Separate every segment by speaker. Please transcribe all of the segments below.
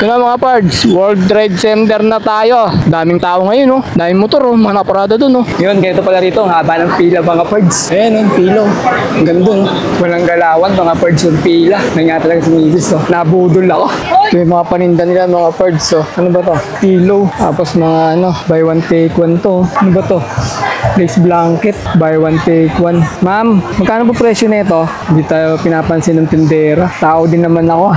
Speaker 1: Ito na mga pards, World Trade Center na tayo. Daming tao ngayon, no? Daming motor, oh. Mga naparada dun, no? Yun, ganito pala rito. Ang haba ng pila, mga pards. Ayan, yung pilo. Ang ganda, no? Walang galawan, mga pards, yung pila. May nga talaga si Mrs. Oh. Nabudol ako. Ito yung mga paninda nila, mga pards, oh. Ano ba to? Pilo. Tapos mga, ano, buy one, take one to. Ano ba to? Lace blanket. Buy one, take one. Ma'am, magkano po presyo na ito? Hindi tayo pinapansin ng tindera. Tao din naman ako.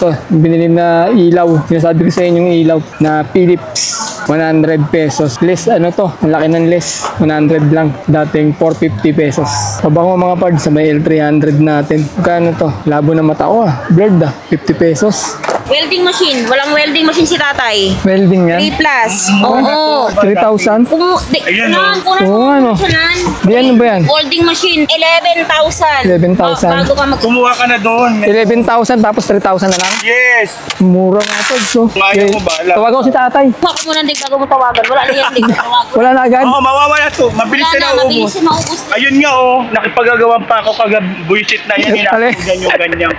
Speaker 1: Ito, binili na ilaw. Sinasabi ko sa inyo yung ilaw na Philips. 100 pesos. Less, ano to? Ang laki ng less. 100 lang. Dating 450 pesos. Pabango mga pards sa may L300 natin. Magkano to? Labo na mata ko ah. Blurred ah. 50 pesos.
Speaker 2: Welding machine. Walang welding machine si tatay.
Speaker 1: Welding yan?
Speaker 2: 3 plus. Oo.
Speaker 1: 3,000? Ano? Di ano ba yan?
Speaker 2: Welding machine. 11,000.
Speaker 1: 11,000.
Speaker 2: Bago ka
Speaker 3: Kumuha ka na doon.
Speaker 1: 11,000 tapos 3,000 na lang?
Speaker 3: Yes.
Speaker 1: Mura nga po. So,
Speaker 3: Ayaw mo ba?
Speaker 1: tawag ako si tatay.
Speaker 2: Baka muna dig bago mo tawagan. Wala na yan dig tawagan.
Speaker 1: Wala na agad?
Speaker 3: Oo, mawawala to. Mabilis
Speaker 2: Wala
Speaker 3: na
Speaker 2: na, mabilis
Speaker 3: naubos.
Speaker 2: na maubos.
Speaker 3: Ayun nga oh, nakipagagawan pa ako buisit na yan. Hinakulugan yung ganyan.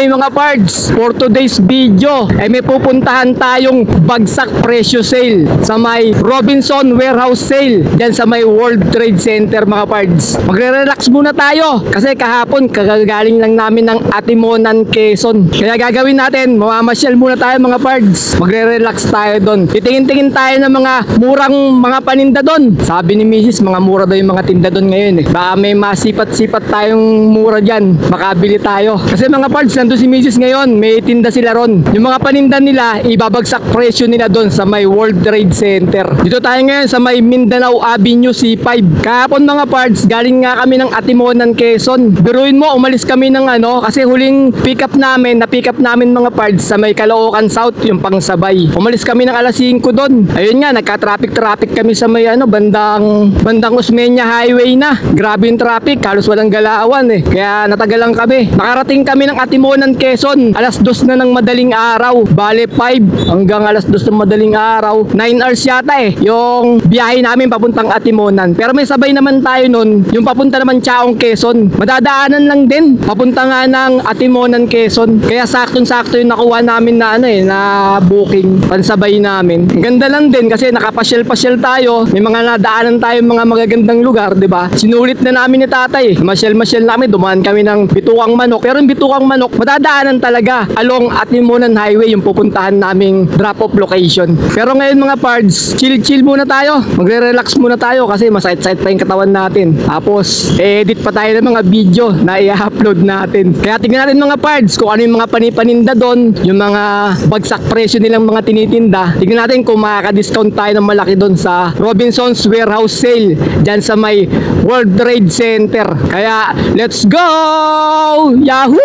Speaker 1: Mga pards, for today's video ay may pupuntahan tayong bagsak presyo sale sa may Robinson Warehouse Sale dyan sa may World Trade Center mga pards. Magre-relax muna tayo kasi kahapon kagagaling lang namin ng Atimonan, Quezon. Kaya gagawin natin, mamamasyal muna tayo mga pards. Magre-relax tayo doon. Titingin-tingin tayo ng mga murang mga paninda doon. Sabi ni Mrs. mga mura daw yung mga tinda doon ngayon eh. Baka may masipat-sipat tayong mura dyan. Makabili tayo. Kasi mga pards, nandun si Mrs. ngayon, may tinda sila ron. Yung mga paninda nila, ibabagsak presyo nila doon sa may World Trade Center. Dito tayo ngayon sa may Mindanao Avenue C5. Kahapon mga pards, galing nga kami ng Atimonan, Quezon. Biruin mo, umalis kami ng ano, kasi huling pick up namin mga pards sa may Caloocan South, yung pangsabay. Umalis kami ng alas 5 doon. Ayun nga, nagka-traffic kami sa may ano, bandang Osmeña Highway na. Grabe yung traffic, halos walang galawan eh. Kaya natagalan kami. Nakarating kami ng Atimonan, Quezon, alas 2 na ng madaling araw. Bale 5 hanggang alas 2 ng madaling araw. 9 hours yata eh yung biyahe namin papuntang Atimonan. Pero may sabay naman tayo nun, yung papunta naman Chaong, Quezon. Madadaanan lang din papunta nga ng Atimonan, Quezon. Kaya saktong-sakto yung nakuha namin na ano eh, na booking pansabay namin. Ang ganda lang din kasi nakapasyal-pasyal tayo. May mga nadaanan tayo mga magagandang lugar, 'di ba? Sinulit na namin ni tatay. Masyal-masyal namin, dumaan kami ng Bitukang Manok. Pero yung Bitukang Manok, madadaanan talaga along Atimonan Highway yung pupuntahan naming drop-off location. Pero ngayon mga pards, chill muna tayo. Magre-relax muna tayo kasi masait-sait pa yung katawan natin. Tapos, edit pa tayo ng mga video na i-upload natin. Kaya tingnan natin mga pards kung ano yung mga paninda doon, yung mga bagsak presyo nilang mga tinitinda. Tingnan natin kung makaka-discount tayo ng malaki doon sa Robinson's Warehouse Sale dyan sa may World Trade Center. Kaya, let's go! Yahoo!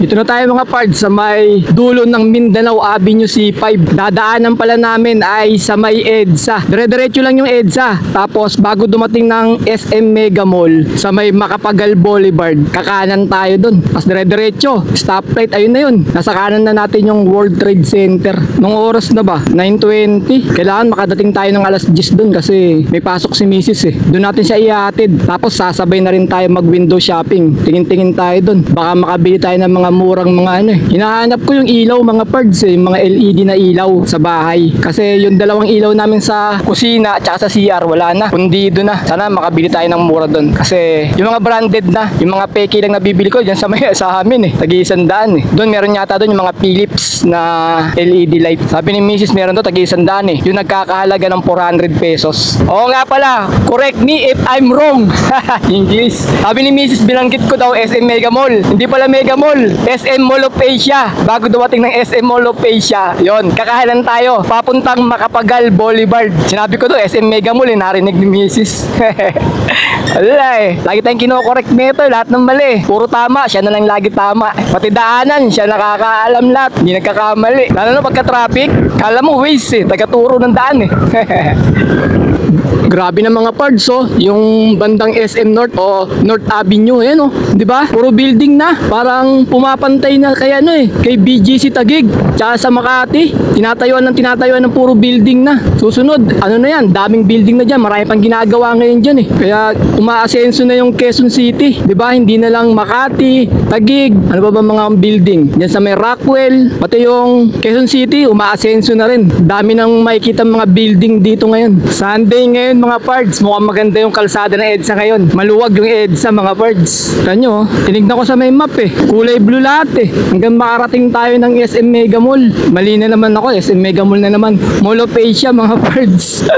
Speaker 1: Dito na tayo mga pards sa may dulo ng Mindanao Avenue C5. Dadaanan pala namin ay sa may EDSA. Dire-diretso lang yung EDSA. Tapos bago dumating ng SM Mega Mall sa may Macapagal Boulevard, kakanan tayo dun. Tapos dire-diretso, stoplight, ayun na yun. Nasa kanan na natin yung World Trade Center. Nung oras na ba? 9:20. Kailangan makadating tayo ng alas 10 dun kasi may pasok si Mrs. eh. Doon natin siya ihatid. Tapos sasabay na rin tayo mag window shopping. Tingin-tingin tayo dun. Baka makabili tayo ng mga murang mga ano eh. Hinahanap ko yung ilaw mga pards eh, yung mga LED na ilaw sa bahay. Kasi yung dalawang ilaw namin sa kusina at sa CR wala na. Pundido na. Sana makabili tayo ng mura doon. Kasi yung mga branded na, yung mga peke lang nabibili ko diyan sa amin eh. Tagi-100 eh. Doon meron yata doon yung mga Philips na LED light. Sabi ni Mrs. meron doon tagi-100 eh. Yung nagkakahalaga ng 400 pesos. Oo nga pala, correct me if I'm wrong. English. Sabi ni Mrs. binanggit ko daw SM Mega Mall. Hindi pala Mega Mall, SM Mall of Asia. Bago dumating ng SM Mall of Asia, yon, kakahanan tayo, papuntang Macapagal Boulevard. Sinabi ko to, SM Mega Mall, narinig ni Mrs. Wala lagi tayong kinokorek nito, lahat ng mali. Puro tama, siya na lang lagi tama. Pati daanan, siya nakakaalam lahat, hindi nagkakamali. Lalo na pagka-traffic, kala mo Waze taga-turo ng daan Grabe na mga parts yung bandang SM North o North Avenue, ayan di ba? Puro building na, parang pumapantay na kay kay BGC Taguig, tsaka sa Makati, tinatayuan ng puro building na. Susunod, na yan, daming building na dyan, marami pang ginagawa ngayon dyan Kaya umaasenso na yung Quezon City, di ba? Hindi na lang Makati, Taguig, ano ba mga building? Dyan sa may Rockwell, pati yung Quezon City, umaasenso na rin. Dami nang makikita mga building dito ngayon. Sunday ngayon mga pards, mukhang maganda yung kalsada ng EDSA ngayon. Maluwag yung EDSA mga pards. Tanyo, tinignan ko sa may map kulay blue lahat hanggang makarating tayo ng SM Mega Mall. Mali na naman ako, SM Mega Mall na naman. Mall of Asia mga pards.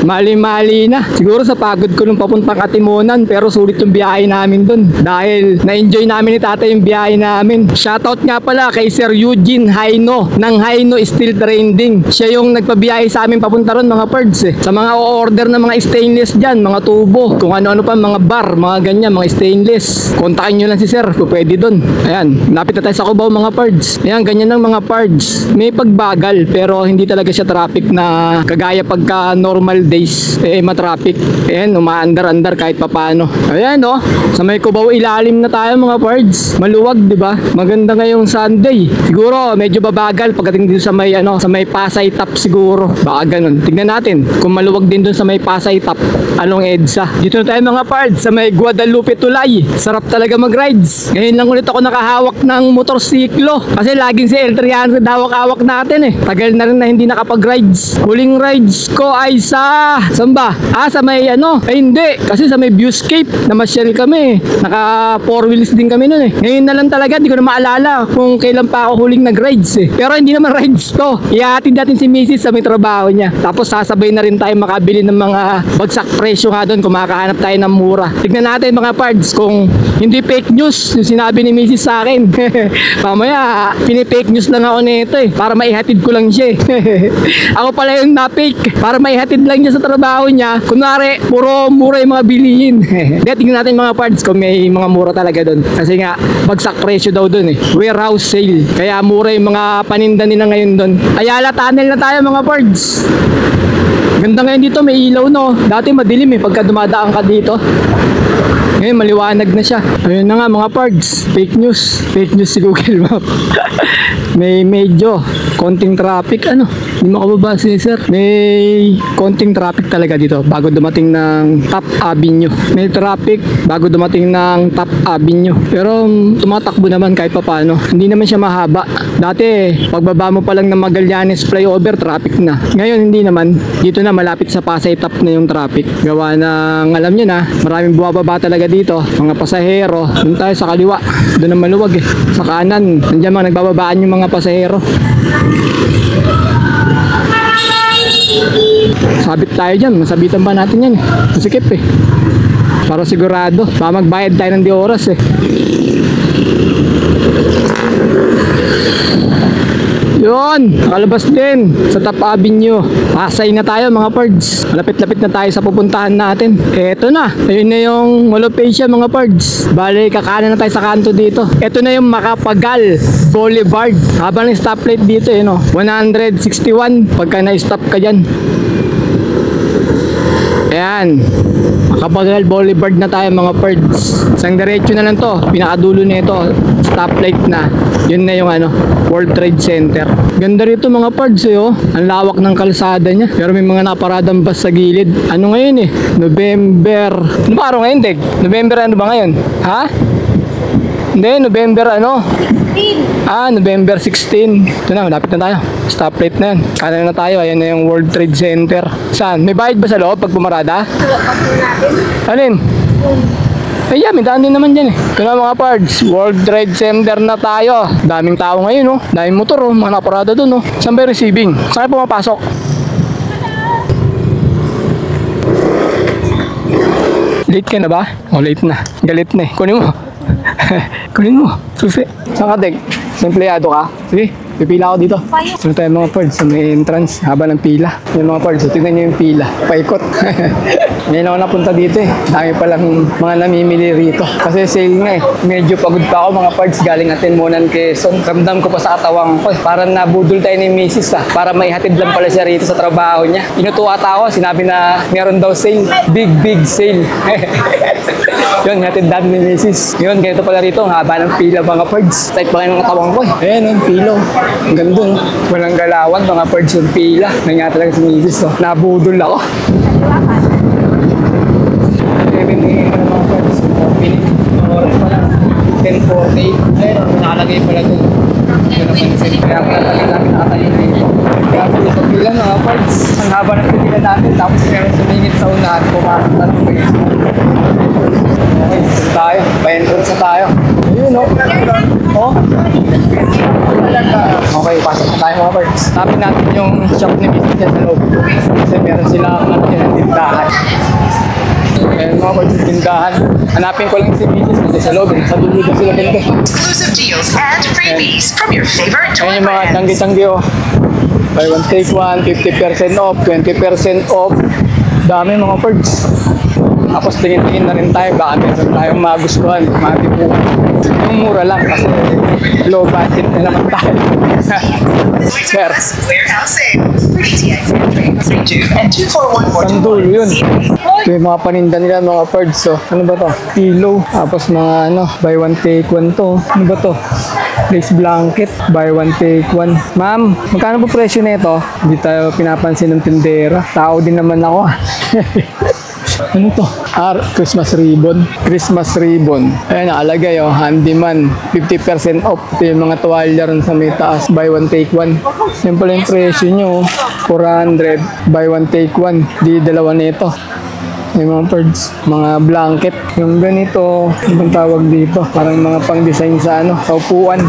Speaker 1: Mali-mali na. Siguro sa pagod ko nung papuntang Katimunan, pero sulit yung biyahe namin dun. Dahil na-enjoy namin ni tatay yung biyahe namin. Shoutout nga pala kay Sir Eugene Haino ng Haino Steel Trending. Siya yung nagpabiyahe sa amin papunta ron mga pards Sa mga order ng mga stainless dyan, mga tubo, kung ano-ano pa, mga bar, mga ganyan, mga stainless. Kontakin nyo lang si Sir kung pwede dun. Ayan, lapit na tayo sa Cubao mga pards. Ayan, ganyan ng mga pards. May pagbagal pero hindi talaga siya traffic na kagaya pagka normal days matraffic. Ayan, umaandar-andar kahit papano. Ayan sa may Cubao ilalim na tayo mga pards. Maluwag, di ba? Maganda ngayong Sunday. Siguro medyo babagal pagdating dito sa may sa may Pasay Top siguro. Baka ganun. Tignan natin kung maluwag din dun sa may Pasay Top. Anong EDSA? Dito na tayo mga pards sa may Guadalupe Tulay. Sarap talaga mag-rides. Ngayon lang ulit ako nakahawak ng motorsiklo kasi laging si L300 hawak-hawak natin Tagal na rin na hindi nakapag-rides. Huling rides ko ay saan ba? Sa may hindi. Kasi sa may Viewscape, namasyal kami. Naka 4 wheels din kami nun Ngayon na lang talaga, di ko na maalala kung kailan pa ako huling nag-rides Pero hindi naman rides to. Ihatid natin si Mrs. sa may trabaho niya. Tapos sasabay na rin tayo makabili ng mga bagsak presyo nga doon kung makahanap tayo ng mura. Tignan natin mga pards kung hindi fake news yung sinabi ni Mrs. sa akin. Mamaya, pinipake news lang ako nito para maihatid ko lang siya Ako pala yung na-fake para maihatid lang niya sa trabaho niya. Kunwari, puro mura yung mga bilihin. Tignan natin mga pards kung may mga mura talaga doon. Kasi nga, bagsak presyo daw doon Warehouse sale. Kaya mura yung mga paninda nila ngayon doon. Ayala Tunnel na tayo mga pards. Ganda ngayon dito, may ilaw Dati madilim pagka dumadaan ka dito. Ngayon maliwanag na siya. Ayun na nga mga pards. Fake news si Google Map. May medyo konting traffic hindi makababa si Sir. May konting traffic talaga dito bago dumating ng Top Avenue. May traffic bago dumating ng Top Avenue. Pero tumatakbo naman kahit papaano. Hindi naman siya mahaba. Dati pagbaba mo pa lang ng Magallanes flyover, traffic na. Ngayon hindi naman. Dito na malapit sa Pasay Top na yung traffic. Gawa ng alam nyo na, maraming bumababa talaga dito. Mga pasahero. Doon tayo sa kaliwa. Doon ang maluwag Sa kanan, nandiyan mga nagbababaan yung mga pasahero. Sabit tayo dyan, masabitan ba natin yan masikip para sigurado, baka magbayad tayo ng di oras Yun, nakalabas din sa Top Avenue. Pasay na tayo mga pards. Malapit-lapit na tayo sa pupuntahan natin. Eto na, ayun na yung Mall of Asia mga pards. Bale, kakanan na tayo sa kanto dito. Eto na yung Macapagal Boulevard. Habang yung stoplight dito 161 pagka na-stop ka dyan. Ayan, Macapagal Boulevard na tayo mga pards. Isang diretso na lang to, pinakadulo nito, stoplight na. Yun na yung World Trade Center. Ganda rito mga pards ang lawak ng kalsada niya. Pero may mga nakaparadang bus sa gilid. Ano ngayon November. Ano ba araw ngayon, Deg? November ano ba ngayon? Ha? Hindi, November 16. November 16. Ito na, malapit na tayo. Stoplight na yan. Kanan na tayo. Ayan na yung World Trade Center. Saan? May bayad ba sa loob pag pumarada? Alin? Ay, may daan din naman dyan Ito na mga pards, World Trade Center na tayo. Daming tao ngayon daming motor mga naparada dun Saan ba yung receiving? Saan kayo pumapasok? Late ka na ba? Late na. Galit na Kunin mo. Kunin mo. Susi. Saan ka, Dek? Sa empleyado ka? Sige, pipila ako dito. Sino tayo mga pards sa may entrance haba ng pila. Yung mga pards, so, tingnan nyo yung pila. Paikot. Ngayon ako napunta dito eh. Dami palang mga namimili rito. Kasi sale nga eh. Medyo pagod pa ako mga pards. Galing natin muna ng Quezon. Ramdam ko pa sa katawang ko eh. Parang nabudol tayo ni Mrs. ah. Para maihatid lang pala siya rito sa trabaho niya. Inutuwa ako. Sinabi na meron daw sale. Big sale. Yun, hatid natin ni Mrs. Yun, ganito pala rito. Ang haba ng pila mga pards. Type pa kayo ng katawang ko eh. Ayan yung pilo. Ang ganda no. Walang galawan mga pards yung pila. Nangyari talaga si Mrs. No. Nabudol ako. Mga pards. Oras pa lang. 10:48. Ayun, nakalagay pala doon. Kaya pala namin nakatayo na ito. Kaya pala sa pila mga pards. Ang haba ng pila natin. Tapos meron sumingit sa unahan. Pumasok na ng face. Okay, dito tayo. Pa-entrance na tayo. Ayun o. Oh. Okay, pasok na tayo mga pards. Tapin natin yung shop ni Mrs. dyan sa loob. Kasi meron sila malaki ng tindahan. Ayan mga pards yung tindahan. Hanapin ko lang si Mrs. kasi sa loob. Sa dulo doon sila dito.
Speaker 4: Exclusive deals and freebies from your favorite toy
Speaker 1: Ayan yung mga
Speaker 4: brands.
Speaker 1: tanggi-tanggi o. Buy one take one, 50% off, 20% off. Dami mga pards. Tapos tingin-tingin na rin tayo, baka meron tayong magustuhan, matipuan. Yung mura lang kasi low budget na naman tayo. Sir,
Speaker 4: Warehouse sales. Free TX entry. 32 and 24142.
Speaker 1: sandul yun. Ito yung mga paninda nila mga pards. So, ano ba to? Pillow. Tapos mga ano, buy one take one to. Ano ba to? Lace blanket. Buy one take one. Ma'am, magkano po presyo na ito? Hindi tayo pinapansin ng tindera. Tao din naman ako. Ano to? Christmas ribbon. Christmas ribbon. Ayan, nakalagay oh. Handyman. 50% off. Ito yung mga tuwalya rin sa may taas. Buy one, take one. Yan pala yung presyo nyo. 400. Buy one, take one. Di dalawa nito. Yung mga birds, mga blanket. Yung ganito, ibang tawag dito. Parang mga pang-design sa ano, sa upuan.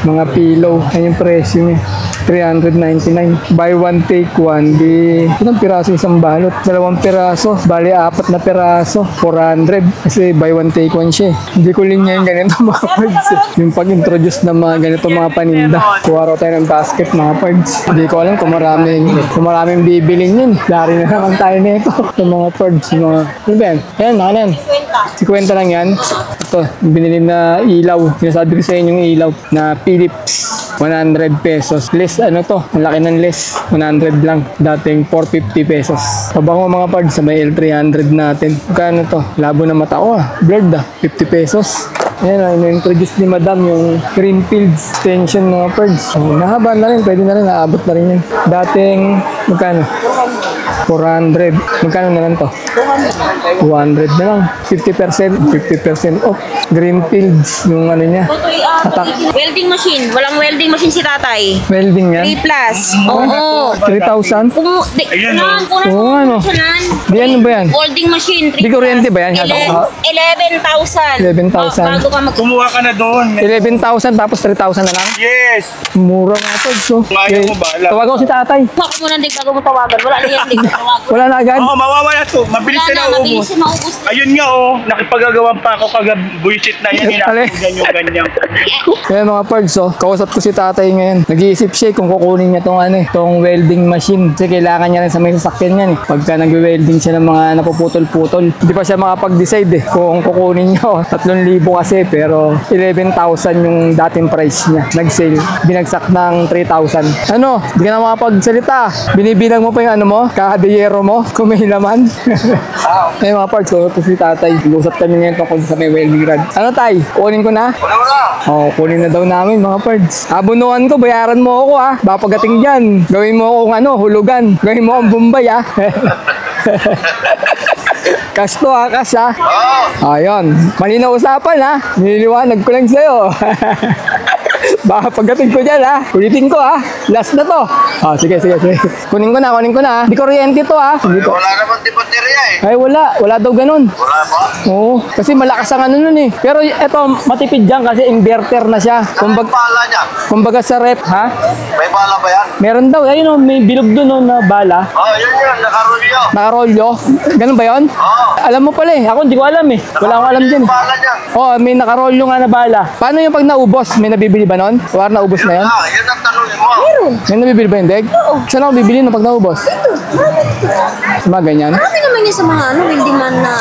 Speaker 1: Mga pillow. Yan yung presyo niya. 399. Buy one, take one. Di, ilang piraso isang balot? 2 piraso. Bali, 4 na piraso. 400. Kasi buy one, take one siya. Hindi ko linya yung ganito mga birds. Yung pag-introduce ng mga ganito mga paninda. Kuha raw tayo ng basket mga birds. Hindi ko alam kung maraming bibilin yun. Dari na naman tayo nito. Yung mga birds. Yung mga, ano ba yan? Ayan, nakanan. 50 lang yan. Ito, binili na ilaw. Sinasabi ko sa inyo yung ilaw na Philips. 100 pesos. Less ano to? Ang laki ng less. 100 lang. Dating 450 pesos. Pabango mga pards sa may L300 natin. Kano to? Labo na mata ko ah. Blurred ah. 50 pesos. Ayan, na-introduce ni Madam yung Greenfields extension mga pards. So, nahaba na rin. Pwede na rin. Naabot na rin yan. Dating, magkano? 400. Magkano na lang to? 200 na lang. 50% off. Greenfields yung ano niya.
Speaker 2: Welding machine. Walang welding machine si tatay.
Speaker 1: Welding yan.
Speaker 2: 3 plus. Oo.
Speaker 1: 3,000?
Speaker 3: Ayun,
Speaker 1: Oo, ano? Di ano ba yan?
Speaker 2: Welding machine. 3
Speaker 1: Di kuryente ba yan?
Speaker 2: 11,000.
Speaker 1: 11,000.
Speaker 2: Bago ka mag...
Speaker 3: Kumuha ka na doon.
Speaker 1: 11,000 tapos 3,000 na lang?
Speaker 3: Yes!
Speaker 1: Mura nga po. So,
Speaker 3: Ayaw mo ba?
Speaker 1: tawag ako si tatay.
Speaker 2: Baka mo nang bago mo tawagan. Wala na yan.
Speaker 1: Wala na agad?
Speaker 3: Oo, mawawala to. Mabilis
Speaker 2: Wala
Speaker 3: na
Speaker 2: na. Mabilis
Speaker 3: naubos.
Speaker 2: na maubos.
Speaker 3: Ayun nga oh, nakipagagawan pa ako kagab buisit na yan. Hinakulugan yung ganyan.
Speaker 1: Kaya mga pards, oh, kausap ko si tatay ngayon. Nag-iisip siya kung kukunin niya tong ano, tong welding machine. Kasi kailangan niya rin sa may sasakyan yan eh. Pagka nag-welding siya ng mga napuputol-putol. Hindi pa siya makapag-decide eh kung kukunin niya. Oh, 3,000 kasi pero 11,000 yung dating price niya. Nag-sale. Binagsak ng 3,000. Ano? Hindi ka na makapagsalita. Binibilang mo pa yung ano mo? Kakadeyero mo? Kung may laman. Ay mga parts, ko si tatay. Nag-usap kami ngayon tungkol sa may welding rod. Ano tay? Kunin ko na? Oo, kunin na daw namin mga parts. Abunuan ko, bayaran mo ako ah. Baka pagdating dyan, gawin mo akong ano, hulugan. Gawin mo akong Bombay ah. Cash to ha, cash ha. Ayun, malinaw usapan ha. Nililiwanag ko lang sa'yo. Baka pagdating ko dyan ha. Ulitin ko ha. Last na to. Sige. Kunin ko na. Di kuryente to ha.
Speaker 5: Wala naman di baterya eh.
Speaker 1: Ay wala daw ganun.
Speaker 5: Wala ba?
Speaker 1: Oo, kasi malakas ang ano nun eh. Pero eto, matipid dyan kasi inverter na siya.
Speaker 5: May bala niya.
Speaker 1: Kumbaga sa rep, ha?
Speaker 5: May bala ba yan?
Speaker 1: Meron daw, ayun o, may bilog dun o na bala.
Speaker 5: Yun. Nakaroon Rolyo.
Speaker 1: Nakarolyo? Ganun ba yun?
Speaker 5: Oo.
Speaker 1: Alam mo pala eh. Ako hindi ko alam eh. Wala akong alam dyan.
Speaker 5: Bala dyan.
Speaker 1: Oh, may nakarolyo nga na bala. Paano yung pag naubos? May nabibili ba nun? Or naubos na yun?
Speaker 5: Ah, yun ang tanongin mo.
Speaker 1: May nabibili ba yung deg? Saan ako bibili nung pag naubos? Sa mga ganyan?
Speaker 2: Marami naman yun sa mga welding man na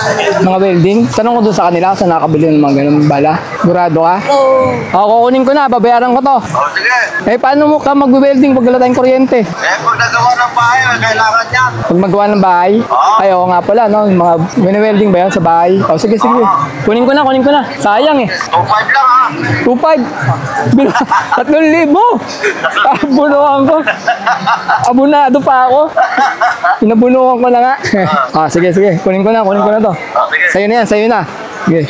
Speaker 1: Mga welding? Tanong ko doon sa kanila kung saan nakakabili ng mga ganun bala. Sigurado ka?
Speaker 2: Oo.
Speaker 1: Oo, kukunin ko na. Babayaran ko to.
Speaker 5: O, sige.
Speaker 1: Eh, paano mo ka mag-welding pag wala tayong kuryente?
Speaker 5: Eh, pag nagawa ng bahay, may kailangan yan.
Speaker 1: Pag magawa ng bahay? Ay, oo nga pala, no? Yung mga welding ba yan sa bahay? Oh, sige, sige. Kunin ko na, kunin ko na. Sayang eh.
Speaker 5: 2.5 lang ha.
Speaker 1: 2.5. 3,000. Abunuhan ko. Abunado pa ako. Inabunuhan ko na nga. Ah, sige, sige. Kunin ko na to.
Speaker 5: Sige.
Speaker 1: Sa'yo na yan, sa'yo na. Sige.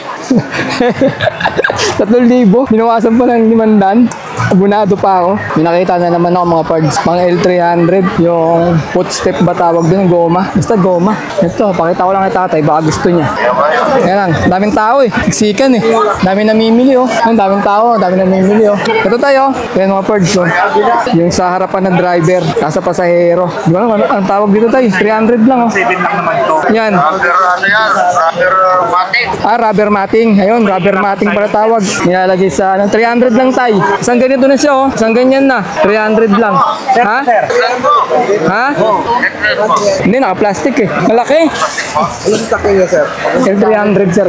Speaker 1: 3,000. Binawasan pa ng 500. Abunado pa ako. May nakita na naman ako mga parts. Mga L300. Yung footstep ba tawag doon? Goma. Basta goma. Ito, pakita ko lang kay tatay. Baka gusto niya. Yan lang. Daming tao eh. Sikan eh. Daming namimili oh. Ang daming tao. Daming namimili oh. Ito tayo. Yan mga parts oh. Yung sa harapan ng driver. Kasa pasahero. Di ba ang tawag dito tayo? 300 lang oh.
Speaker 3: 7 lang naman to.
Speaker 1: Yan.
Speaker 5: Rubber ano yan? Rubber mating.
Speaker 1: Ah, rubber matting. Ayun, rubber matting pala tawag. Nilalagay sa 300 lang tayo. Isang ganito na siya oh. Isang ganyan na. 300 lang. Ha?
Speaker 5: Saan mo?
Speaker 1: Ha?
Speaker 5: Necklace mo.
Speaker 1: Hindi, naka-plastic eh. Malaki.
Speaker 6: Ano sa sakyan niya, sir?
Speaker 1: L300 sir.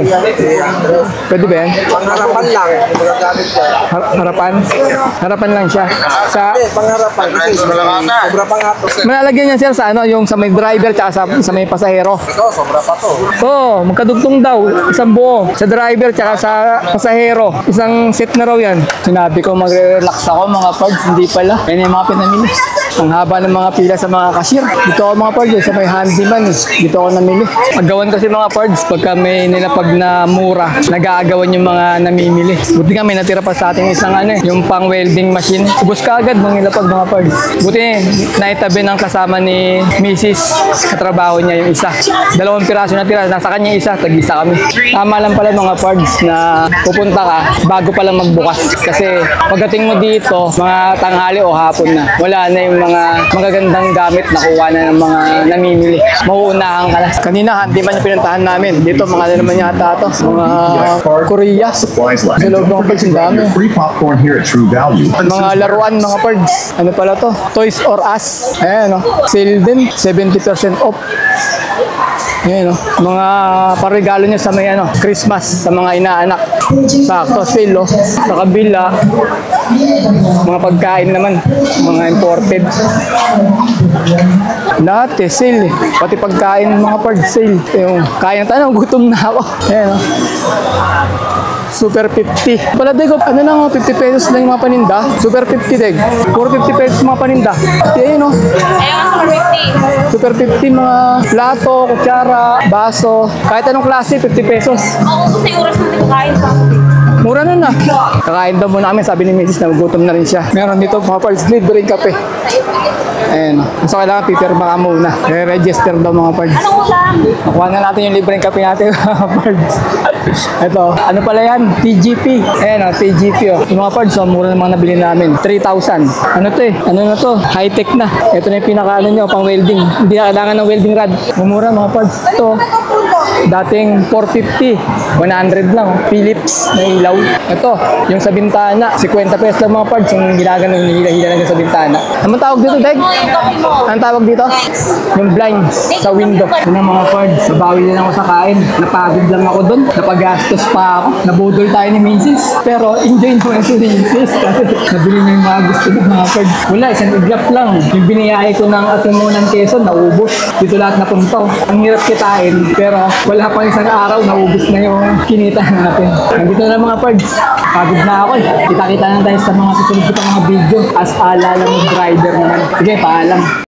Speaker 1: Pwede ba yan?
Speaker 6: Pangharapan lang, magagamit siya.
Speaker 1: Harapan? Harapan lang siya. Sa
Speaker 6: Hindi, pangharapan. Kasi
Speaker 5: Driver mo lang ata.
Speaker 6: sobra pa nga to, sir.
Speaker 1: malalagyan niya sir sa ano, yung sa may driver tsaka sa may pasahero.
Speaker 6: Ito, sobra pa to.
Speaker 1: Oo, magkadugtong daw. Isang buo. Sa driver tsaka sa pasahero. Isang set na raw yan. Sinabi ko magre-relax ako mga pards. Hindi pala. Yan yung mga pinamili. Ang haba ng mga pila sa mga cashier. Dito ako mga pards. Sa may handyman. Dito ako namili. Paggawan kasi mga pards. Pagka may nilapag na mura, nag-aagawan yung mga namimili. Buti nga may natira pa sa ating isang ano, yung pang welding machine. Ubus ka agad nung nilapag mga pards. Buti naitabi ng kasama ni Mrs. Katrabaho niya yung isa. 2 piraso na tira. Nasa kanya isa. Tag-isa kami. Tama lang pala mga pards na pupunta ka bago pa lang magbukas. Kasi pagdating mo dito, mga tanghali o hapon na, wala na yung mga magagandang gamit na kuha na ng mga namimili. Mauunahan ka na. Kanina, hindi man yung pinuntahan namin. Dito, mga ano naman yata ito. Mga Korea.
Speaker 7: Supplies left.
Speaker 1: Sa loob ng pards, ang dami.
Speaker 7: Free popcorn here at True Value.
Speaker 1: Mga laruan, mga pards. Ano pala to? Toys R Us. Ayan, no? Sale din. 70% off. Ayan, no? Mga parigalo niya sa may ano, Christmas sa mga inaanak. Sakto, sale, oh. Sa kabila, mga pagkain naman. Mga imported. Lahat eh, sale eh. Pati pagkain, mga pards, sale. Yung kain na tayo, gutom na ako. Ayan, no? Super 50. Pala deg, ano lang, 50 pesos lang yung mga paninda. Super 50 deg. Puro 50 pesos mga paninda. Ayun, no?
Speaker 2: Ayaw nga sa 50.
Speaker 1: Super 50 mga plato, kutsara, baso. Kahit anong klase, 50 pesos.
Speaker 2: Oo, gusto yung oras natin kakain sa
Speaker 1: Mura na na. Kakain daw muna kami, sabi ni Mrs. na gutom na rin siya. Meron dito mga parts, libre yung kape. Ayan. So kailangan pipirma ka muna. Re-register daw mga parts.
Speaker 2: Anong ulam?
Speaker 1: Nakuha na natin yung libreng kape natin mga parts. Ito, ano pala yan? TGP. Ayan o, TGP o. Yung mga parts, mura na mga nabili namin. 3,000. Ano to eh? Ano na to? High-tech na. Ito na yung pinaka-ano nyo, pang welding. Hindi na kailangan ng welding rod. Mumura mga parts. Ito, dating 450. 100 lang. Philips na ilaw. Ito, yung sa bintana. 50 pesos lang mga parts. Yung ginagano, hinihila-hila lang sa bintana. Anong tawag dito, Deg? Anong tawag dito? Yung blinds sa window. Yun ang mga parts. Nabawi na lang ako sa kain. Napagod lang ako doon. Napagastos pa ako. Nabudol tayo ni Mrs. Pero enjoy naman si Mrs. Kasi nabili niya yung mga gusto ng mga parts. Wala, isang iglap lang. Yung biniyahe ko ng Atimunan Quezon, naubos. Dito lahat napunta. Ang hirap kitain. Pero wala pang isang araw, naubos na yung kinita natin. Nandito na mga parts. Pagod na ako eh. Kita-kita na tayo sa mga susunod ko mga video. As alala mo driver naman. Sige, paalam.